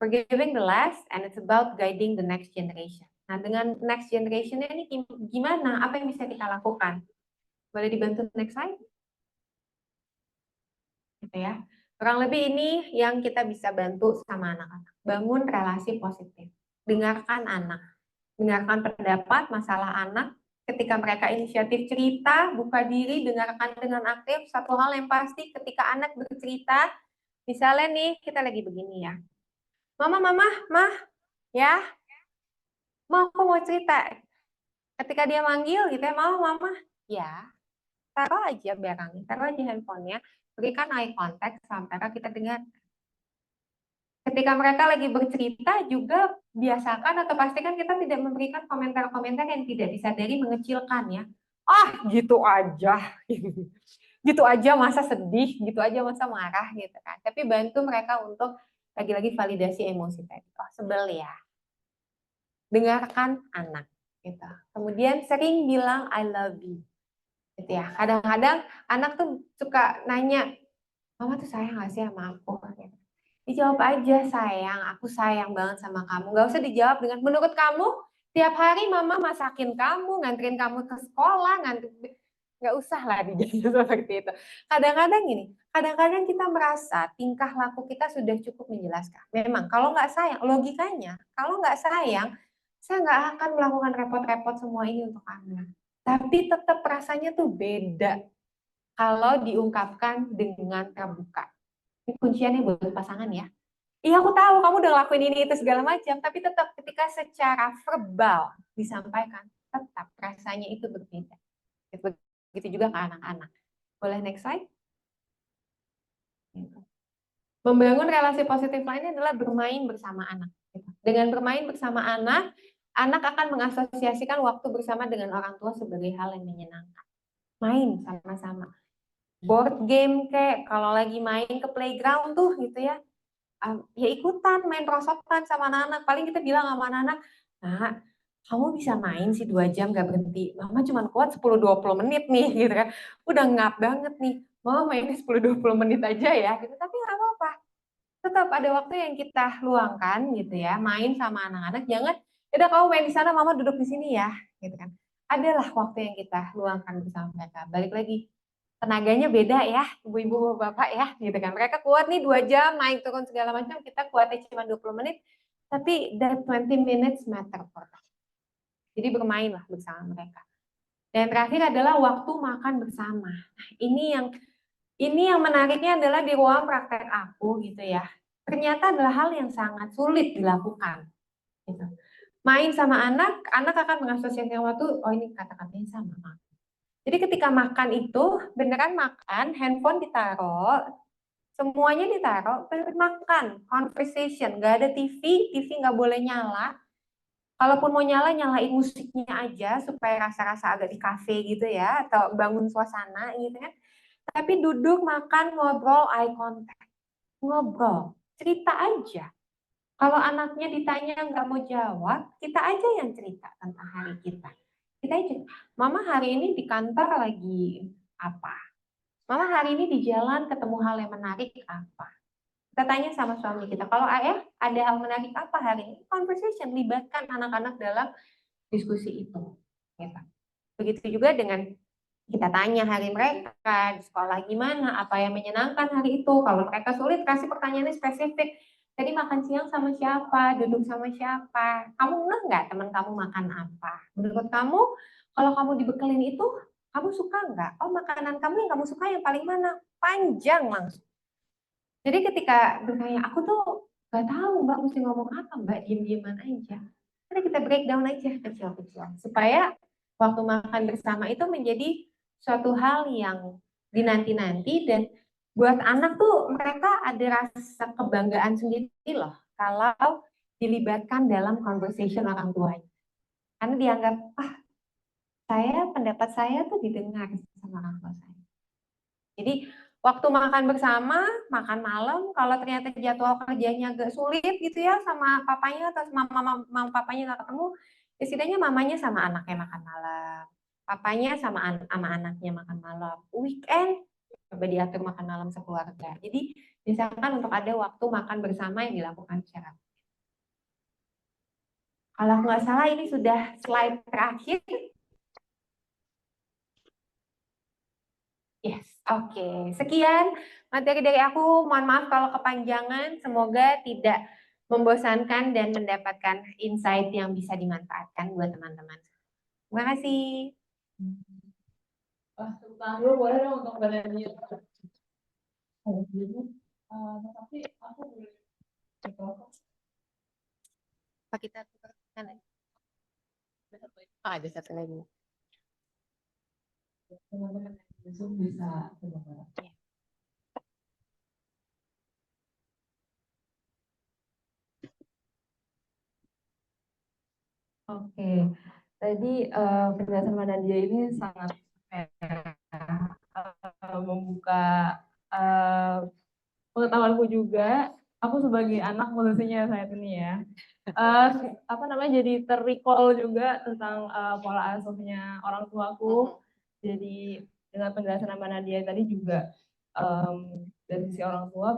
Speaker 1: Forgiving the last and it's about guiding the next generation. Nah, dengan next generation ini gimana? Apa yang bisa kita lakukan? Boleh dibantu next slide? Gitu ya. Kurang lebih ini yang kita bisa bantu sama anak-anak. Bangun relasi positif. Dengarkan anak. Dengarkan pendapat, masalah anak. Ketika mereka inisiatif cerita, buka diri, dengarkan dengan aktif. Satu hal yang pasti ketika anak bercerita, misalnya nih kita lagi begini ya. Mama, ya, aku mau cerita. Ketika dia manggil gitu ya, mama, ya, taruh aja barangnya, taruh aja handphonenya, berikan eye contact sampai kita dengar. Ketika mereka lagi bercerita juga biasakan atau pastikan kita tidak memberikan komentar-komentar yang tidak disadari mengecilkan ya. Gitu aja. Gitu aja masa sedih, gitu aja masa marah gitu kan. Tapi bantu mereka untuk lagi-lagi validasi emosi tadi. Sebel ya. Dengarkan anak gitu. Kemudian sering bilang I love you. Gitu ya. Kadang-kadang anak tuh suka nanya, "Mama tuh sayang gak sih sama aku?" Gitu. Dijawab aja, sayang, aku sayang banget sama kamu. Gak usah dijawab dengan, menurut kamu, tiap hari mama masakin kamu, nganterin kamu ke sekolah, nggak usah lah dijawab seperti itu. Kadang-kadang gini, kadang-kadang kita merasa tingkah laku kita sudah cukup menjelaskan. Memang, kalau nggak sayang, logikanya, kalau nggak sayang, saya nggak akan melakukan repot-repot semua ini untuk kamu. Tapi tetap rasanya tuh beda kalau diungkapkan dengan terbuka. Ini kunciannya buat pasangan ya. Iya aku tahu kamu udah ngelakuin ini itu segala macam, tapi tetap ketika secara verbal disampaikan, tetap rasanya itu berbeda. Begitu juga ke anak-anak. Boleh next slide? Gitu. Membangun relasi positif lainnya adalah bermain bersama anak. Gitu. Dengan bermain bersama anak, anak akan mengasosiasikan waktu bersama dengan orang tua sebagai hal yang menyenangkan. Main sama-sama. Board game kayak kalau lagi main ke playground tuh gitu ya, ya ikutan main rosotan sama anak-anak. Paling kita bilang sama anak-anak, nah kamu bisa main sih 2 jam gak berhenti. Mama cuma kuat 10-20 menit nih gitu kan. Udah ngap banget nih. Mama mainnya 10-20 menit aja ya gitu. Tapi nggak apa-apa. Tetap ada waktu yang kita luangkan gitu ya. Main sama anak-anak. Jangan, udah kamu main di sana, mama duduk di sini ya. Gitu kan. Adalah waktu yang kita luangkan bersama mereka. Balik lagi, tenaganya beda ya, ibu-ibu bapak ya, gitu kan. Mereka kuat nih 2 jam, naik turun segala macam, kita kuatnya cuma 20 menit, tapi that 20 minutes matter for us. Jadi bermainlah bersama mereka. Dan terakhir adalah waktu makan bersama. Nah, ini yang menariknya adalah di ruang praktek aku gitu ya. Ternyata adalah hal yang sangat sulit dilakukan. Gitu. Main sama anak, anak akan mengasosiasikan waktu, oh ini kata-katanya sama. Jadi ketika makan itu beneran makan, handphone ditaruh, semuanya ditaruh, beneran makan, conversation, nggak ada TV nggak boleh nyala. Kalaupun mau nyala, nyalain musiknya aja supaya rasa-rasa agak di kafe gitu ya, atau bangun suasana gitu kan. Tapi duduk, makan, ngobrol, eye contact, ngobrol, cerita aja. Kalau anaknya ditanya nggak mau jawab, kita aja yang cerita tentang hari kita. Kita aja, Mama hari ini di kantor lagi apa? Mama hari ini di jalan ketemu hal yang menarik apa? Kita tanya sama suami kita, kalau ayah ada hal menarik apa hari ini? Conversation, libatkan anak-anak dalam diskusi itu. Gitu. Begitu juga dengan kita tanya hari mereka di sekolah gimana, apa yang menyenangkan hari itu. Kalau mereka sulit, kasih pertanyaannya spesifik. Tadi makan siang sama siapa, duduk sama siapa, kamu ngeh nggak teman kamu makan apa? Menurut kamu, kalau kamu dibekelin itu, kamu suka nggak? Oh, makanan kamu yang kamu suka yang paling mana? Panjang langsung. Jadi ketika bertanya, aku tuh nggak tahu Mbak mesti ngomong apa, Mbak diem-dieman aja. Jadi kita breakdown aja kecil-kecil supaya waktu makan bersama itu menjadi suatu hal yang dinanti-nanti, dan buat anak tuh mereka ada rasa kebanggaan sendiri loh kalau dilibatkan dalam conversation orang tuanya. Karena dianggap, pendapat saya tuh didengar sama orang tua saya. Jadi waktu makan bersama, makan malam, kalau ternyata jadwal kerjanya agak sulit gitu ya sama papanya atau sama mama papanya nggak ketemu, ya setidaknya mamanya sama anaknya makan malam, papanya sama anaknya makan malam. Weekend coba diatur makan malam sekeluarga. Jadi misalkan untuk ada waktu makan bersama yang dilakukan secara. Kalau nggak salah ini sudah slide terakhir. Yes, oke. Sekian materi dari aku. Mohon maaf kalau kepanjangan. Semoga tidak membosankan dan mendapatkan insight yang bisa dimanfaatkan buat teman-teman. Terima kasih.
Speaker 2: Tepuk tangan dulu boleh dong untuk badannya. Tapi aku boleh.
Speaker 1: Pak kita tukarkan lagi. Oh, ada satu lagi.
Speaker 2: Teman-teman Zoom bisa coba. Oke, tadi penjelasan Mbak Nadia ini sangat membuka pengetahuanku juga. Aku sebagai anak posisinya saat ini ya, jadi terrecall juga tentang pola asuhnya orang tuaku. Jadi dengan penjelasan Mbak Nadia tadi juga dari sisi orang tua,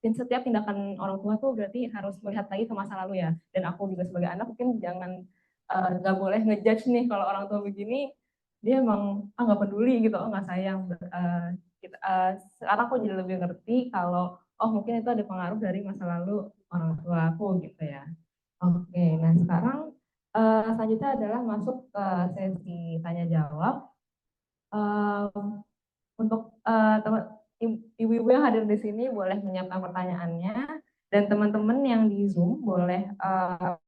Speaker 2: setiap tindakan orang tua tuh berarti harus melihat lagi ke masa lalu ya. Dan aku juga sebagai anak mungkin jangan nggak boleh ngejudge nih kalau orang tua begini dia emang nggak peduli gitu, nggak sayang. Sekarang aku jadi lebih ngerti kalau mungkin itu ada pengaruh dari masa lalu orang tua aku gitu ya. Oke, nah sekarang selanjutnya adalah masuk ke sesi tanya jawab. Untuk ibu-ibu yang hadir di sini boleh menyiapkan pertanyaannya, dan teman-teman yang di Zoom boleh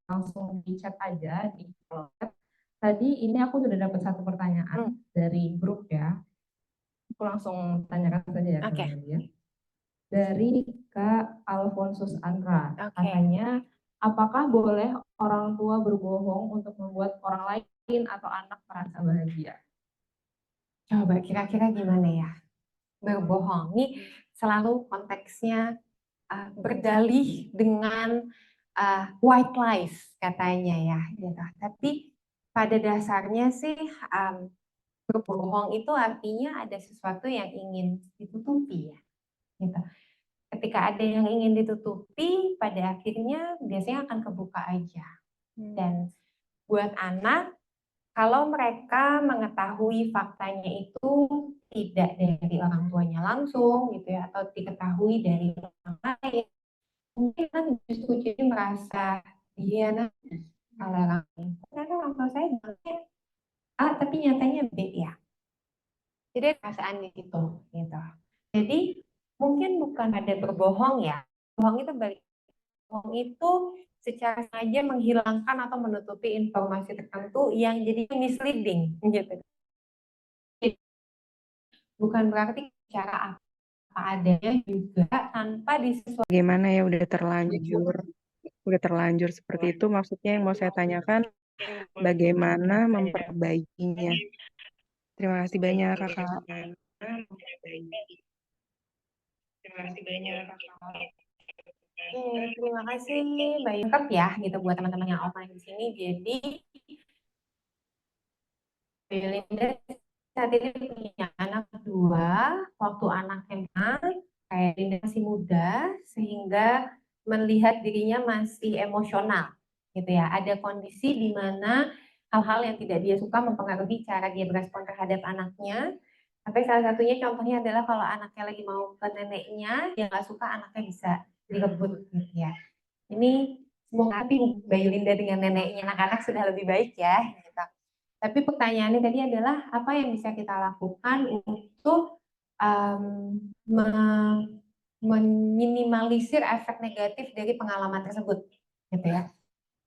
Speaker 2: langsung di chat aja di chat. Tadi ini aku sudah dapat satu pertanyaan dari grup ya. Aku langsung tanyakan saja ya ke Nadia. dari Kak Alfonsus Andra.
Speaker 1: Oke.
Speaker 2: Katanya, apakah boleh orang tua berbohong untuk membuat orang lain atau anak merasa bahagia?
Speaker 1: Coba kira-kira gimana ya? Berbohong. Ini selalu konteksnya berdalih dengan white lies katanya ya, gitu. Tapi pada dasarnya sih berbohong itu artinya ada sesuatu yang ingin ditutupi ya, gitu. Ketika ada yang ingin ditutupi, pada akhirnya biasanya akan kebuka aja. Dan buat anak, kalau mereka mengetahui faktanya itu tidak dari orang tuanya langsung gitu ya, atau diketahui dari orang lain, mungkin kan justru jadi merasa dihianati oleh orang lain. Karena orang tua saya bilangnya A, tapi nyatanya B ya. Jadi ada perasaan di situ gitu. Jadi mungkin bukan ada berbohong ya. Bohong itu balik. Bohong itu secara sengaja menghilangkan atau menutupi informasi tertentu yang jadi misleading gitu. Bukan berarti cara apa adanya juga tanpa disesuaikan.
Speaker 3: Bagaimana ya udah terlanjur seperti itu, maksudnya yang mau saya tanyakan bagaimana memperbaikinya. Terima kasih banyak Kakak.
Speaker 1: Oke, terima kasih Mbak Yungkep ya gitu buat teman-teman yang offline di sini. Jadi Belinda saat ini punya anak dua, waktu anaknya kayak Linda masih muda sehingga melihat dirinya masih emosional gitu ya. Ada kondisi di mana hal-hal yang tidak dia suka mempengaruhi cara dia berespon terhadap anaknya. Sampai salah satunya contohnya adalah kalau anaknya lagi mau ke neneknya, dia nggak suka anaknya bisa direbut gitu ya. Ini semoga nanti Mbak Yulinda dengan neneknya anak-anak sudah lebih baik ya. Gitu. Tapi pertanyaannya tadi adalah apa yang bisa kita lakukan untuk meminimalisir efek negatif dari pengalaman tersebut, gitu ya.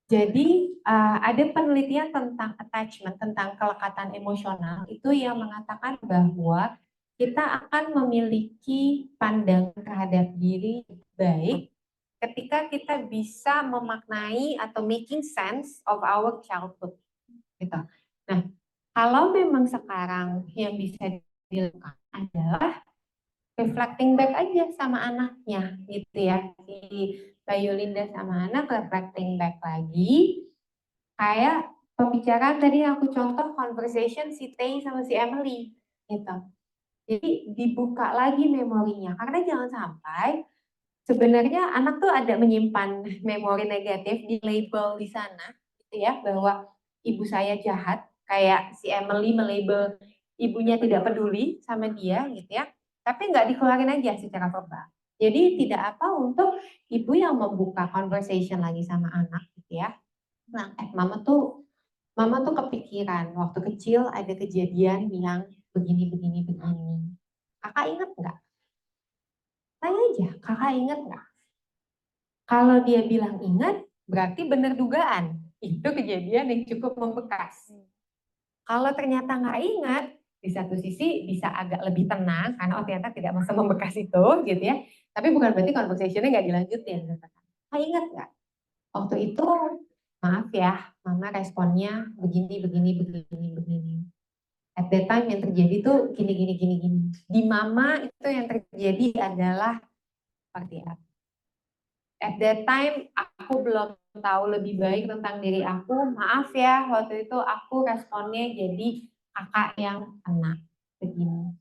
Speaker 1: Jadi ada penelitian tentang attachment, tentang kelekatan emosional itu yang mengatakan bahwa kita akan memiliki pandangan terhadap diri baik ketika kita bisa memaknai atau making sense of our childhood, gitu. Nah, kalau memang sekarang yang bisa dilakukan adalah reflecting back aja sama anaknya gitu ya. Si Bayu Linda sama anak reflecting back lagi. Kayak pembicaraan tadi aku contoh conversation si Tay sama si Emily gitu. Jadi dibuka lagi memorinya karena jangan sampai sebenarnya anak tuh ada menyimpan memori negatif di label di sana gitu ya bahwa ibu saya jahat kayak si Emily melabel ibunya tidak peduli sama dia gitu ya tapi nggak dikeluarin aja secara verbal jadi tidak apa untuk ibu yang membuka conversation lagi sama anak gitu ya nah mama tuh kepikiran waktu kecil ada kejadian yang begini begini begini kakak inget nggak tanya aja kakak inget nggak. Kalau dia bilang ingat, berarti benar dugaan. Itu kejadian yang cukup membekas. Kalau ternyata nggak ingat, di satu sisi bisa agak lebih tenang, karena oh ternyata tidak masa membekas itu, gitu ya. Tapi bukan berarti conversation-nya nggak dilanjutin. Ingat nggak? Waktu itu, maaf ya, mama responnya begini, begini, begini, begini. At that time yang terjadi tuh gini, gini, gini, gini. Di mama itu yang terjadi adalah seperti apa? At that time aku belum tahu lebih baik tentang diri aku. Maaf ya, waktu itu aku responnya jadi kakak yang kena begini.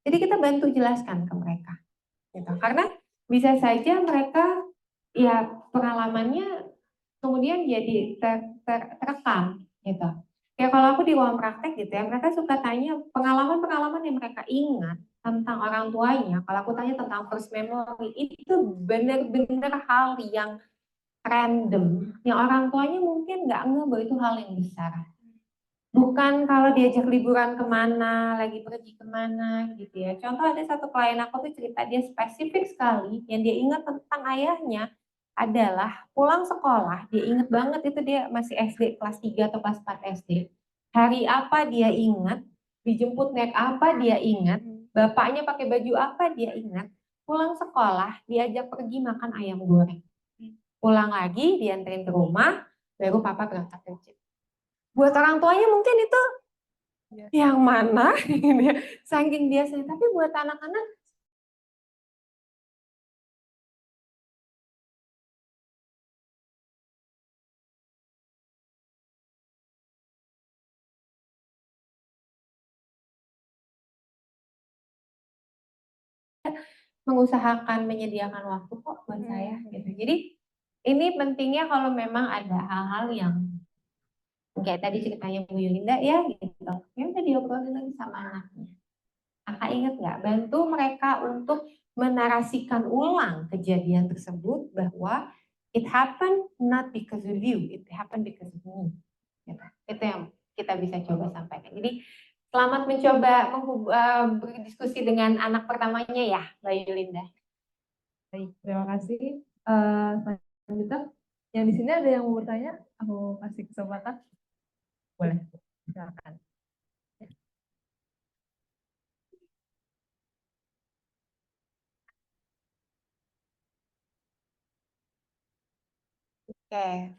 Speaker 1: Jadi kita bantu jelaskan ke mereka. Gitu. Karena bisa saja mereka ya pengalamannya kemudian jadi terekam gitu. Ya kalau aku di ruang praktek gitu ya, mereka suka tanya pengalaman-pengalaman yang mereka ingat tentang orang tuanya. Kalau aku tanya tentang first memory, itu benar-benar hal yang random, yang orang tuanya mungkin nggak ngeh bahwa itu hal yang besar. Bukan kalau diajak liburan kemana, lagi pergi kemana gitu ya. Contoh ada satu klien aku tuh cerita dia spesifik sekali yang dia ingat tentang ayahnya adalah pulang sekolah, dia ingat banget itu dia masih SD kelas 3 atau kelas 4 SD. Hari apa dia ingat, dijemput naik apa dia ingat, bapaknya pakai baju apa dia ingat, pulang sekolah diajak pergi makan ayam goreng. Pulang lagi dianterin ke rumah, baru papa berangkat kerja. Buat orang tuanya mungkin itu yang mana, saking biasanya. Tapi buat anak-anak mengusahakan menyediakan waktu kok buat saya gitu. Jadi ini pentingnya kalau memang ada hal-hal yang kayak tadi ceritanya Bu Yulinda ya gitu. Ya udah diobrolin lagi sama anaknya. Kakak ingat nggak, bantu mereka untuk menarasikan ulang kejadian tersebut bahwa it happened not because of you, it happened because of me. Gitu. Itu yang kita bisa coba sampaikan. Jadi selamat mencoba berdiskusi dengan anak pertamanya ya, Mbak Yulinda.
Speaker 2: Baik, terima kasih. Selanjutnya, yang di sini ada yang mau bertanya? Aku kasih kesempatan. Boleh, silakan.
Speaker 1: Oke.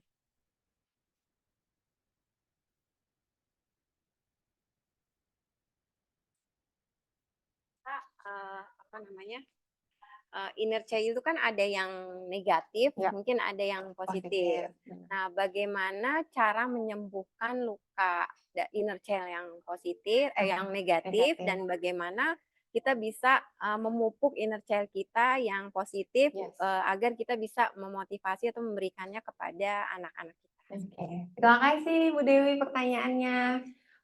Speaker 1: Apa namanya? Inner child itu kan ada yang negatif,
Speaker 4: Ya.
Speaker 1: mungkin ada yang positif. Nah, bagaimana cara menyembuhkan luka inner child yang positif, yang negatif, dan bagaimana kita bisa memupuk inner child kita yang positif agar kita bisa memotivasi atau memberikannya kepada anak-anak kita. Oke. Terima kasih Bu Dewi pertanyaannya.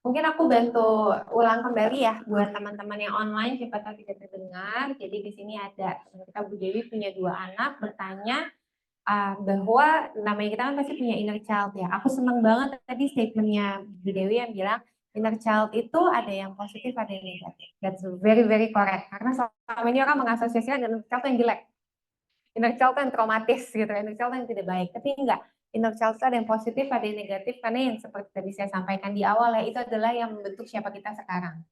Speaker 1: Mungkin aku bantu ulang kembali ya buat teman-teman yang online siapa tahu tidak terdengar. Jadi di sini ada kita Bu Dewi punya 2 anak bertanya bahwa namanya kita kan pasti punya inner child ya. Aku seneng banget tadi statementnya Bu Dewi yang bilang inner child itu ada yang positif ada yang negatif. That's very very correct. Karena selama ini orang mengasosiasikan inner child yang jelek. Inner child yang traumatis gitu, inner child yang tidak baik. Tapi enggak. Inner child ada yang positif, ada yang negatif, karena yang seperti tadi saya sampaikan di awal ya, itu adalah yang membentuk siapa kita sekarang.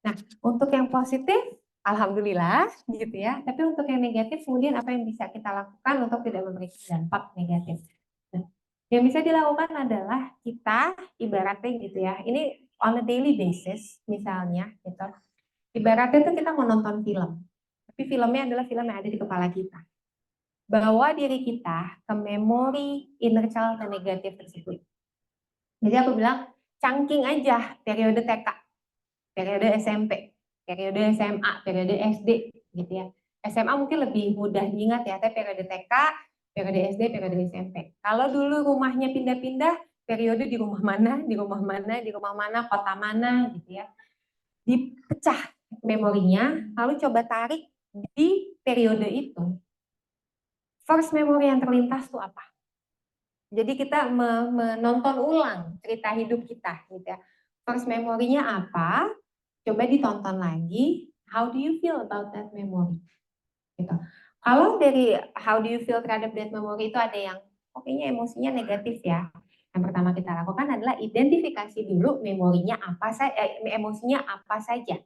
Speaker 1: Nah, untuk yang positif, alhamdulillah gitu ya. Tapi untuk yang negatif, kemudian apa yang bisa kita lakukan untuk tidak memberikan dampak negatif? Nah, yang bisa dilakukan adalah kita ibaratnya gitu ya. Ini on a daily basis, misalnya gitu. Ibaratnya itu kita mau nonton film, tapi filmnya adalah film yang ada di kepala kita. Bawa diri kita ke memori inner child yang negatif tersebut. Jadi aku bilang, cangking aja periode TK, periode SMP, periode SMA, periode SD, gitu ya. SMA mungkin lebih mudah diingat ya, tapi periode TK, periode SD, periode SMP. Kalau dulu rumahnya pindah-pindah, periode di rumah mana, di rumah mana, di rumah mana, kota mana, gitu ya. Dipecah memorinya, lalu coba tarik di periode itu. First memory yang terlintas tuh apa? Jadi kita menonton ulang cerita hidup kita, gitu ya. First memorinya apa? Coba ditonton lagi. How do you feel about that memory? Gitu. Kalau dari how do you feel terhadap that memory itu ada yang kayaknya emosinya negatif ya. Yang pertama kita lakukan adalah identifikasi dulu memorinya apa saja, emosinya apa saja.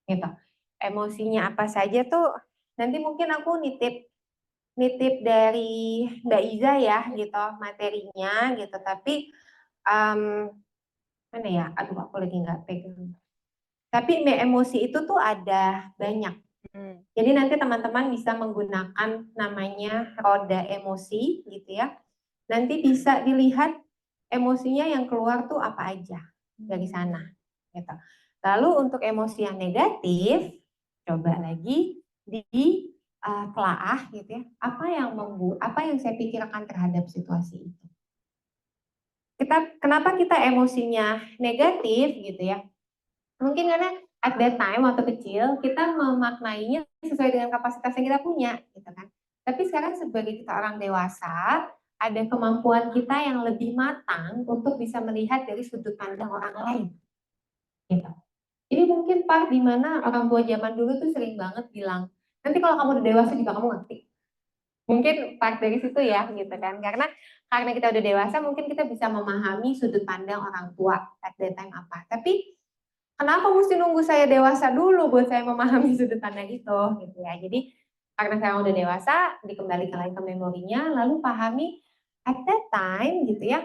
Speaker 1: Gitu. Emosinya apa saja tuh nanti mungkin aku nitip dari Mbak Iza ya gitu materinya gitu, tapi mana ya, aduh aku lagi nggak pegang, tapi emosi itu tuh ada banyak. Jadi nanti teman-teman bisa menggunakan namanya roda emosi gitu ya, nanti bisa dilihat emosinya yang keluar tuh apa aja dari sana gitu. Lalu untuk emosi yang negatif coba lagi di telaah gitu ya, apa yang saya pikirkan terhadap situasi itu. Kenapa kita emosinya negatif gitu ya? Mungkin karena at that time waktu kecil kita memaknainya sesuai dengan kapasitas yang kita punya gitu kan. Tapi sekarang sebagai kita orang dewasa, ada kemampuan kita yang lebih matang untuk bisa melihat dari sudut pandang orang lain. Gitu. Jadi mungkin part di mana orang tua zaman dulu tuh sering banget bilang, nanti kalau kamu udah dewasa juga kamu ngerti. Mungkin part dari situ ya gitu kan. Karena kita udah dewasa mungkin kita bisa memahami sudut pandang orang tua at that time apa. Tapi kenapa mesti nunggu saya dewasa dulu buat saya memahami sudut pandang itu gitu ya. Jadi Karena sekarang udah dewasa, dikembalikan lagi ke memorinya, lalu pahami at that time gitu ya,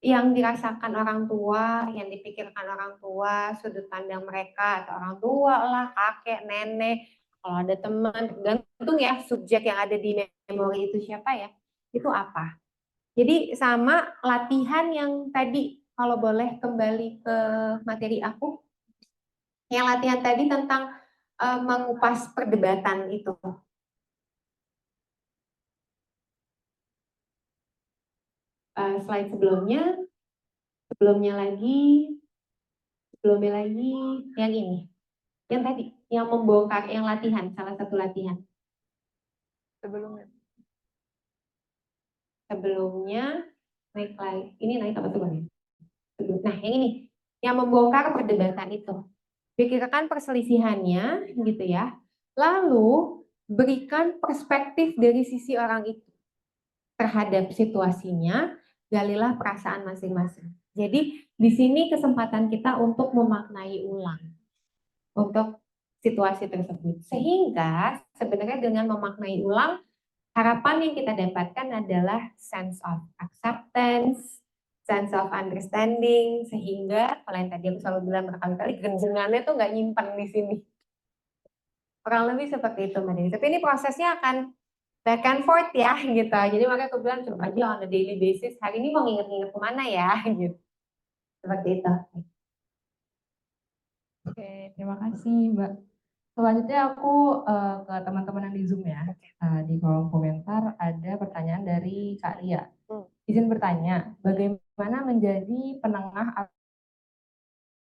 Speaker 1: yang dirasakan orang tua, yang dipikirkan orang tua, sudut pandang mereka, atau orang tua lah, kakek, nenek, kalau ada teman, tergantung ya subjek yang ada di memori itu siapa ya, itu apa. Jadi sama latihan yang tadi, kalau boleh kembali ke materi aku, yang latihan tadi tentang mengupas perdebatan itu. Slide sebelumnya lagi, yang ini, yang tadi, yang membongkar, yang latihan, salah satu latihan. Sebelumnya naik lagi, ini naik apa turun? Nah, yang ini, yang membongkar perdebatan itu. Pikirkan perselisihannya, gitu ya. Lalu berikan perspektif dari sisi orang itu terhadap situasinya, galilah perasaan masing-masing. Jadi di sini kesempatan kita untuk memaknai ulang untuk situasi tersebut. Sehingga sebenarnya dengan memaknai ulang, harapan yang kita dapatkan adalah sense of acceptance, sense of understanding, sehingga kalau yang tadi aku selalu bilang berkali-kali, genjengannya tuh nggak nyimpan di sini. Kurang lebih seperti itu, Mbak Deni. Tapi ini prosesnya akan back and forth ya, gitu. Jadi makanya aku bilang coba aja on a daily basis. Hari ini mau nginget-nginget kemana ya, gitu. Seperti itu.
Speaker 2: Oke, terima kasih Mbak. Selanjutnya aku ke teman-teman yang di Zoom ya. Di kolom komentar ada pertanyaan dari Kak Ria. Izin bertanya, bagaimana menjadi penengah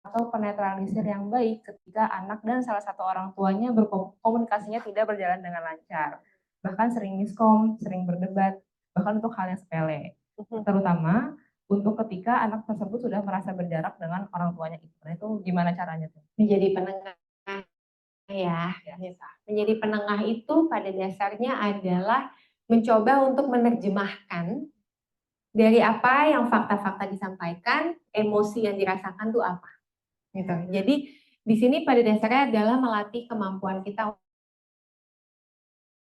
Speaker 2: atau penetralisir yang baik ketika anak dan salah satu orang tuanya berkomunikasinya tidak berjalan dengan lancar, bahkan sering miskom, sering berdebat, bahkan untuk hal yang sepele, terutama untuk ketika anak tersebut sudah merasa berjarak dengan orang tuanya itu. Nah, itu gimana caranya tuh?
Speaker 1: Menjadi penengah ya. Menjadi penengah itu pada dasarnya adalah mencoba untuk menerjemahkan dari apa yang fakta-fakta disampaikan, emosi yang dirasakan tuh apa. Gitu. Jadi di sini pada dasarnya adalah melatih kemampuan kita